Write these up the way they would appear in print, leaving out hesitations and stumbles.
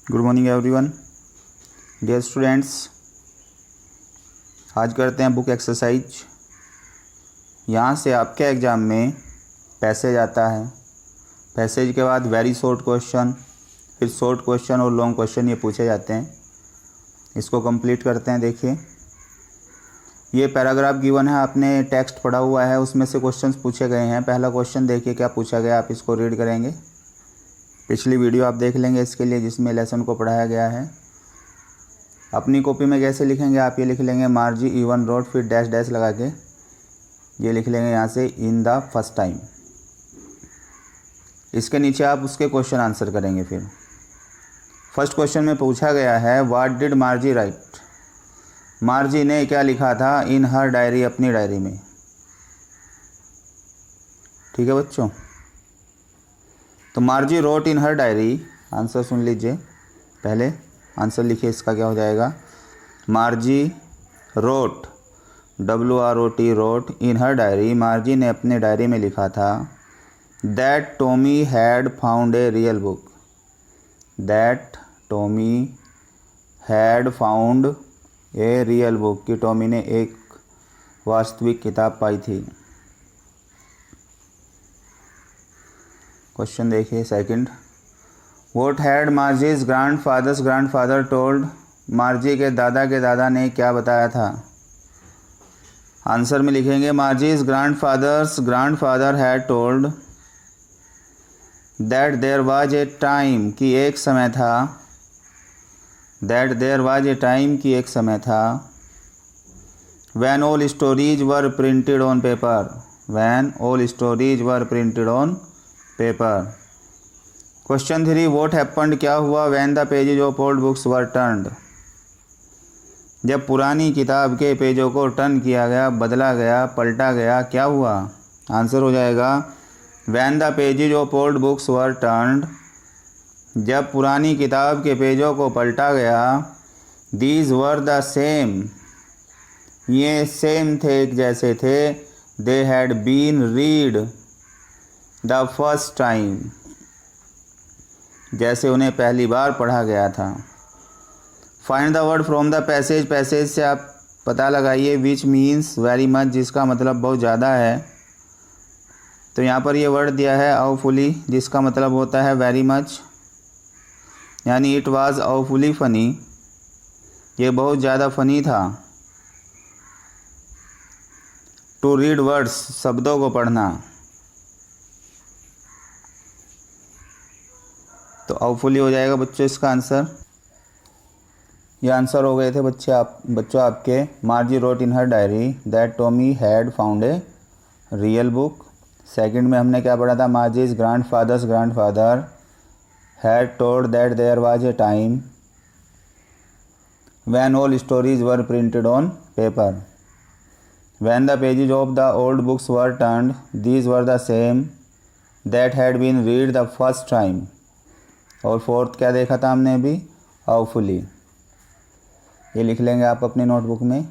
Good morning everyone. Dear students, आज करते हैं बुक एक्सरसाइज। यहाँ से आपके एग्ज़ाम में पैसेज आता है, पैसेज के बाद वेरी शॉर्ट क्वेश्चन, फिर शॉर्ट क्वेश्चन और लॉन्ग क्वेश्चन ये पूछे जाते हैं। इसको कंप्लीट करते हैं। देखिए, ये पैराग्राफ गिवन है, आपने टेक्स्ट पढ़ा हुआ है, उसमें से क्वेश्चंस पूछे गए हैं। पहला क्वेश्चन देखिए क्या पूछा गया, आप इसको रीड करेंगे। पिछली वीडियो आप देख लेंगे इसके लिए, जिसमें लेसन को पढ़ाया गया है। अपनी कॉपी में कैसे लिखेंगे, आप ये लिख लेंगे मार्जी इवन रोड, फिर डैश डैश लगा के ये लिख लेंगे यहाँ से इन द फर्स्ट टाइम। इसके नीचे आप उसके क्वेश्चन आंसर करेंगे। फिर फर्स्ट क्वेश्चन में पूछा गया है व्हाट डिड मार्जी राइट। मार्जी ने क्या लिखा था इन हर डायरी, अपनी डायरी में। ठीक है बच्चों, तो Margie wrote in her diary, answer सुन लीजिए। पहले आंसर लिखिए, इसका क्या हो जाएगा। Margie wrote, WROT wrote in her diary, Margie ने अपने डायरी में लिखा था that Tommy had found a real book. That Tommy had found a real book, कि टॉमी ने एक वास्तविक किताब पाई थी। क्वेश्चन देखिए second, what had Margie's grandfather told. Margie के दादा ने क्या बताया था। आंसर में लिखेंगे Margie's grandfather had told that there was a time, कि एक समय था। That there was a time, कि एक समय था। When all stories were printed on paper. When all stories were printed on paper. Question 3, what happened, क्या हुआ when the pages of old books were turned. जब पुरानी किताब के पेजों को टर्न किया गया, बदला गया, पलटा गया, क्या हुआ। आंसर हो जाएगा when the pages of old books were turned, जब पुरानी किताब के पेजों को पलटा गया। दीज वर द सेम, ये सेम थे, एक जैसे थे। They had been read the first time, जैसे उन्हें पहली बार पढ़ा गया था। Find the word from the passage, passage से आप पता लगाइए विच मीन्स वेरी मच, जिसका मतलब बहुत ज़्यादा है। तो यहाँ पर ये वर्ड दिया है आउफुली, जिसका मतलब होता है वेरी मच, यानी इट वाज आउफुली फ़नी, ये बहुत ज़्यादा फ़नी था। टू रीड वर्ड्स, शब्दों को पढ़ना। तो आउटफुली हो जाएगा बच्चों इसका आंसर। ये आंसर हो गए थे बच्चों आपके। Margie wrote in her diary that Tommy had found a real book. Second में हमने क्या पढ़ा था, Margie's grandfather had told that there was a time when all stories were printed on paper. When the pages of the old books were turned, these were the same that had been read the first time. और fourth क्या देखा था हमने अभी, आउटफुली। ये लिख लेंगे आप अपनी नोटबुक में।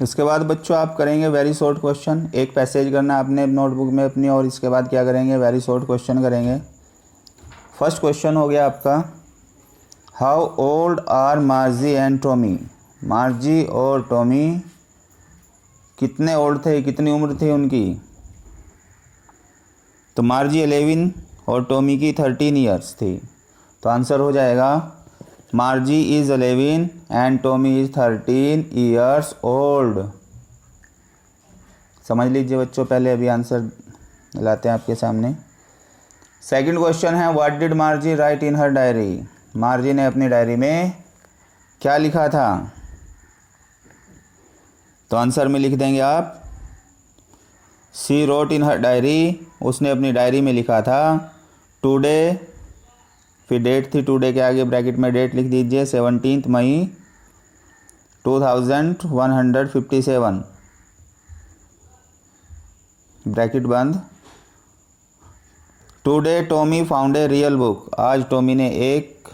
इसके बाद बच्चों आप करेंगे वेरी शॉर्ट क्वेश्चन। एक पैसेज करना आपने नोटबुक में अपनी, और इसके बाद क्या करेंगे, वेरी शॉर्ट क्वेश्चन करेंगे। फर्स्ट क्वेश्चन हो गया आपका, how old are Margie and Tommy. Margie और टॉमी कितने ओल्ड थे, कितनी उम्र थी उनकी। तो मार्जी 11 और टॉमी की 13 ईयर्स थी। तो आंसर हो जाएगा मार्जी is 11 and Tommy is 13 years old. समझ लीजिए बच्चों, पहले अभी आंसर लाते हैं आपके सामने। सेकंड क्वेश्चन है what did मार्जी right in her diary. Margie ने अपनी डायरी में क्या लिखा था। तो आंसर में लिख देंगे आप she wrote in her diary, उसने अपनी डायरी में लिखा था टुडे, फिर डेट थी, टुडे के आगे ब्रैकेट में डेट लिख दीजिए 17 मई 2157, ब्रैकेट बंद। Today Tommy found a real book, आज टॉमी ने एक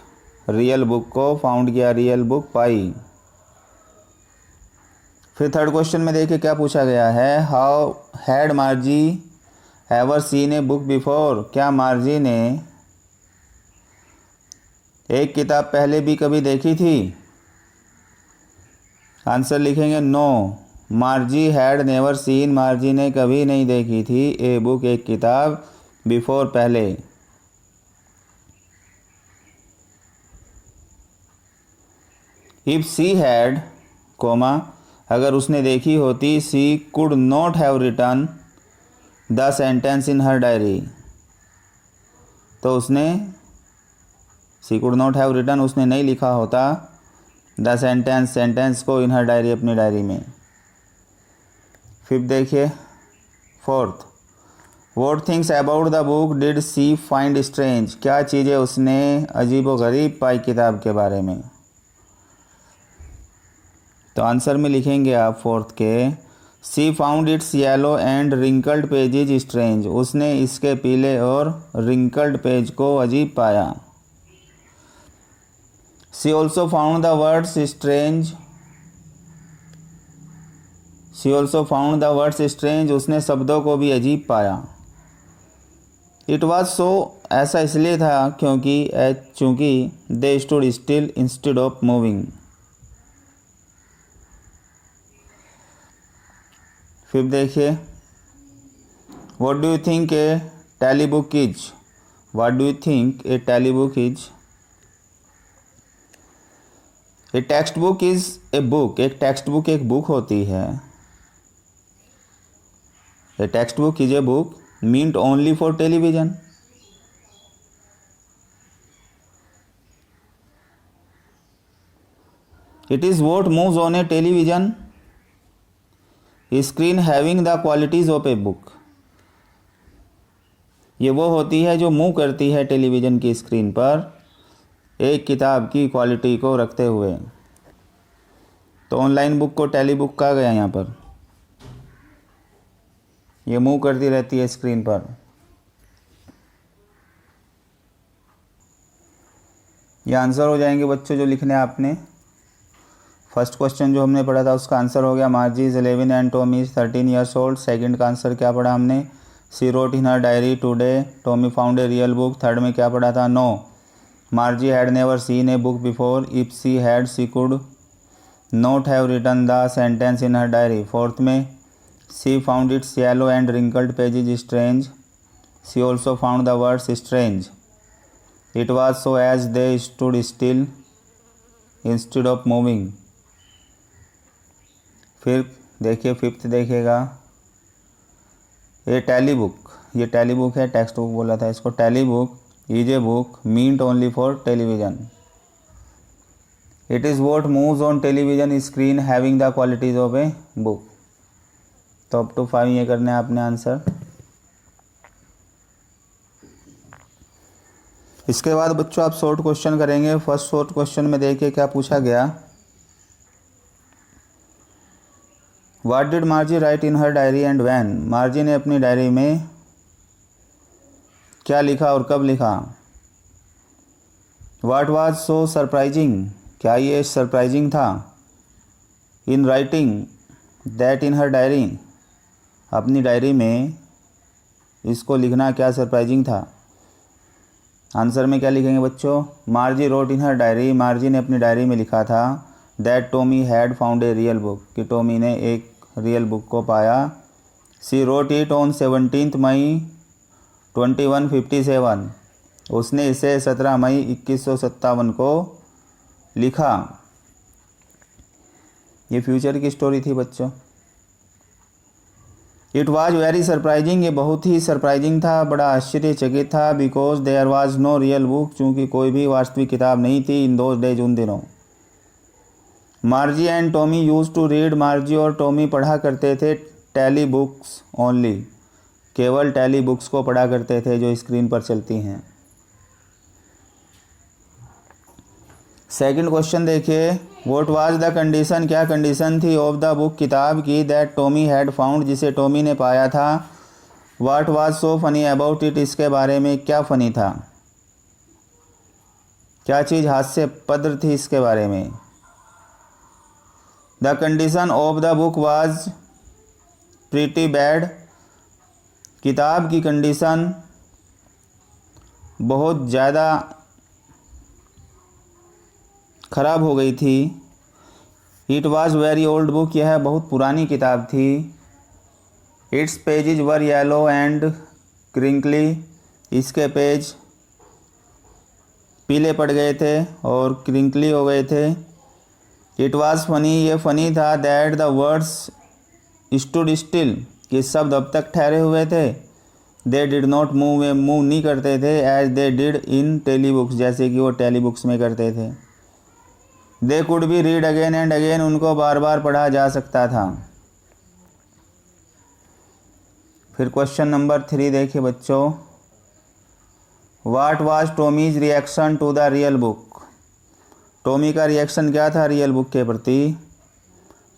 रियल बुक को फाउंड किया, रियल बुक पाई। फिर थर्ड क्वेश्चन में देखिए क्या पूछा गया है, how had मार्जी ever seen a book before. क्या मार्जी ने एक किताब पहले भी कभी देखी थी? आंसर लिखेंगे no, Margie had never seen, Margie ने कभी नहीं देखी थी ए बुक, एक किताब, बिफोर, पहले। इफ सी हैड, कोमा, अगर उसने देखी होती, she could not have written the sentence in her diary, तो उसने, she could not have written, उसने नहीं लिखा होता द सेंटेंस, सेंटेंस को, इन हर डायरी, अपनी डायरी में। फिर देखिए fourth, what things about the book did she find strange, क्या चीज़ें उसने अजीबोगरीब पाई किताब के बारे में। तो आंसर में लिखेंगे आप फोर्थ के, she found its yellow and wrinkled pages strange, उसने इसके पीले और रिंकल्ड पेज को अजीब पाया। She also found the words strange, she also found the words strange, उसने शब्दों को भी अजीब पाया। इट वॉज सो, ऐसा इसलिए था चूँकि दे stood still instead of moving. फिर देखिए, what do you think A tally book is, what do you think A tally book is. A text book is a book, एक टेक्स्ट बुक एक book होती है। ए text book is a book meant only for television. It is what moves on A television screen having the qualities of a book, ये वो होती है जो move करती है टेलीविज़न की स्क्रीन पर एक किताब की क्वालिटी को रखते हुए। तो ऑनलाइन बुक को टेली बुक कहा गया यहाँ पर, ये मूव करती रहती है स्क्रीन पर। ये आंसर हो जाएंगे बच्चों जो लिखने आपने। फर्स्ट क्वेश्चन जो हमने पढ़ा था उसका आंसर हो गया, Margie is 11 and Tommy is 13 years old. Second का आंसर क्या पढ़ा हमने, she wrote in her diary today Tommy found a real book. Third में क्या पढ़ा था, no, Margie had never seen a book before, if she had she could not have written the sentence in her diary. Fourth में she found its yellow and wrinkled pages strange, she also found the words strange. It was so as they stood still instead of moving. फिर देखिए fifth देखिएगा, ये telly book, ये telly book है, textbook बोला था इसको। Telly book is a book meant only for television. It is what moves on television screen having the qualities of a book. तो अप टू 5 ये करने आपने आंसर। इसके बाद बच्चों आप शॉर्ट क्वेश्चन करेंगे। फर्स्ट शॉर्ट क्वेश्चन में देखिए क्या पूछा गया, what did मार्जी right in her diary and when, मार्जी ने अपनी डायरी में क्या लिखा और कब लिखा। व्हाट वाज सो सरप्राइजिंग, क्या ये सरप्राइजिंग था। In writing that in her diary, अपनी डायरी में इसको लिखना क्या सरप्राइजिंग था। आंसर में क्या लिखेंगे बच्चों, मार्जी wrote in her diary, Margie ने अपनी डायरी में लिखा था that Tommy had found a real book, कि टॉमी ने एक रियल बुक को पाया। सी रोट इट ऑन 17 मई 2157, उसने इसे 17 मई 2157 को लिखा। ये फ्यूचर की स्टोरी थी बच्चों। इट वॉज वेरी सरप्राइजिंग, ये बहुत ही सरप्राइजिंग था, बड़ा आश्चर्यचकित था। Because there was no real book, चूँकि कोई भी वास्तविक किताब नहीं थी इन दोज डेज, उन दिनों। Margie and Tommy used to read, Margie और टॉमी पढ़ा करते थे टैली बुक्स ओनली, केवल टैली बुक्स को पढ़ा करते थे जो स्क्रीन पर चलती हैं। सेकंड क्वेश्चन देखिए, व्हाट वाज द कंडीशन, क्या कंडीशन थी ऑफ द बुक, किताब की, दैट टॉमी हैड फाउंड, जिसे टॉमी ने पाया था। What was so funny about it, इसके बारे में क्या फ़नी था, क्या चीज़ हास्यपद थी इसके बारे में। The condition of the book was pretty bad, किताब की कंडीशन बहुत ज़्यादा ख़राब हो गई थी। It was very old book, यह बहुत पुरानी किताब थी। It's pages were yellow and crinkly, इसके पेज पीले पड़ गए थे और क्रिंकली हो गए थे। इट वॉज फनी, ये फ़नी था। That the words stood still, कि शब्द अब तक ठहरे हुए थे। They did not move, way move नहीं करते थे। As they did in telly books, जैसे कि वो टेली बुक्स में करते थे। They could be read again and again, उनको बार बार पढ़ा जा सकता था। फिर क्वेश्चन नंबर 3 देखिए बच्चों। What was Tommy's reaction to the real book, Tommy का रिएक्शन क्या था रियल बुक के प्रति।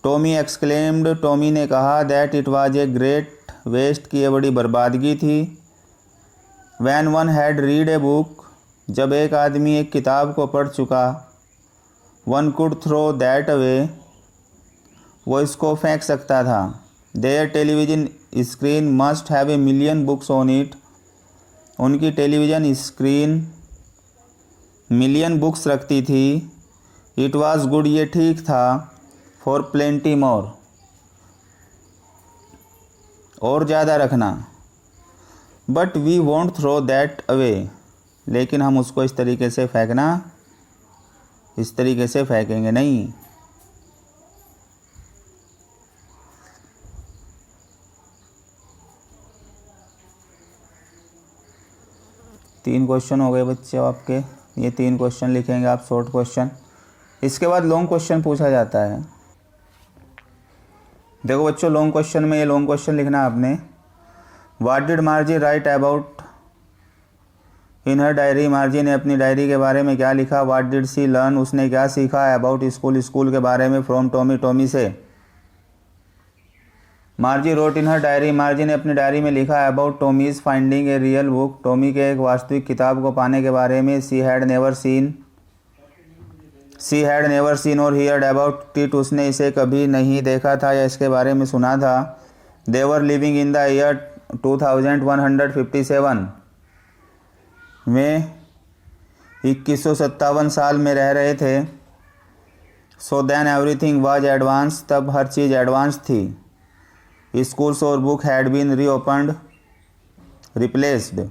टॉमी एक्सक्लेम्ड, टॉमी ने कहा, that it was a great waste, की ये बड़ी बर्बादगी थी। When one had read a book, जब एक आदमी एक किताब को पढ़ चुका, one could throw that away, वो इसको फेंक सकता था। Their television screen must have a million books on it, उनकी टेलीविज़न स्क्रीन मिलियन बुक्स रखती थी। इट वाज गुड, ये ठीक था। फॉर प्लेंटी मोर, और ज़्यादा रखना। But we won't throw that away, लेकिन हम उसको इस तरीके से फेंकेंगे नहीं। तीन क्वेश्चन हो गए बच्चे आपके, ये 3 क्वेश्चन लिखेंगे आप, शॉर्ट क्वेश्चन। इसके बाद लॉन्ग क्वेश्चन पूछा जाता है। देखो बच्चों, लॉन्ग क्वेश्चन में ये लॉन्ग क्वेश्चन लिखना आपने। What did मार्जी right about in her diary, Margie ने अपनी डायरी के बारे में क्या लिखा। व्हाट डिड सी लर्न, उसने क्या सीखा। अबाउट स्कूल, स्कूल के बारे में। फ्रॉम टॉमी, टॉमी से। मार्जी wrote in her diary, Margie ने अपनी डायरी में लिखा। About Tommy's finding a real book, Tommy के एक वास्तविक किताब को पाने के बारे में। शी हैड नेवर सीन और हियर्ड अबाउट इट, उसने इसे कभी नहीं देखा था या इसके बारे में सुना था। They were living in the year 2157, में 2157 साल में रह रहे थे। So then everything was advance, तब हर चीज़ एडवांस थी। स्कूल्स और book had been reopened, replaced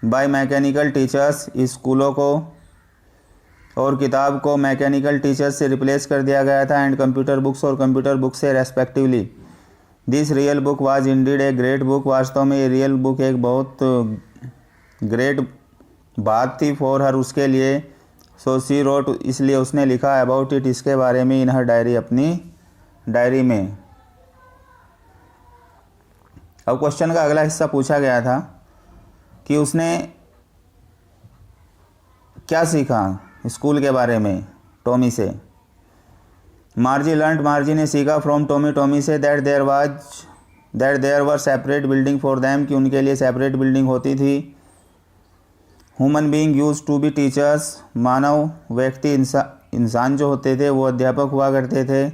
by mechanical teachers, स्कूलों को और किताब को मैकेनिकल टीचर्स से रिप्लेस कर दिया गया था। एंड कंप्यूटर बुक्स, और कंप्यूटर बुक से respectively. This real book was Indeed a great book, वास्तव में ये रियल बुक एक बहुत ग्रेट बात थी। फॉर हर, उसके लिए। सो सी रोट, इसलिए उसने लिखा। अबाउट इट, इसके बारे में। इन हर डायरी, अपनी डायरी में। अब क्वेश्चन का अगला हिस्सा पूछा गया था कि उसने क्या सीखा स्कूल के बारे में टॉमी से। मार्जी लर्नड, मार्जी ने सीखा। फ्रॉम टॉमी, टॉमी से। That there were separate building for them, कि उनके लिए सेपरेट बिल्डिंग होती थी। Human being used to be teachers, मानव व्यक्ति, इंसान जो होते थे वो अध्यापक हुआ करते थे।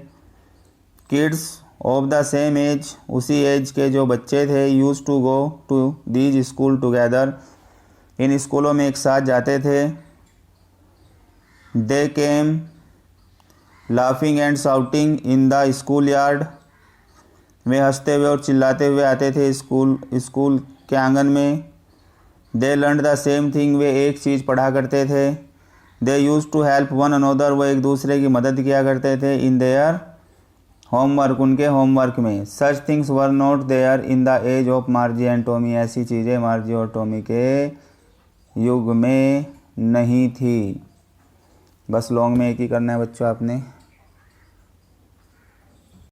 Kids of the same age, उसी एज के जो बच्चे थे। Use to go to these school together, इन स्कूलों में एक साथ जाते थे। They came laughing and shouting in the school yard, वे हंसते हुए और चिल्लाते हुए आते थे स्कूल के आंगन में। They learn the same thing, वे एक चीज़ पढ़ा करते थे। They use to help one another, वो एक दूसरे की मदद किया करते थे। इन देयर होमवर्क, उनके होमवर्क में। Such things were not there in the age of Margie and Tommy, ऐसी चीज़ें मार्जी और टॉमी के युग में नहीं थी। बस लॉन्ग में एक ही करना है बच्चों आपने।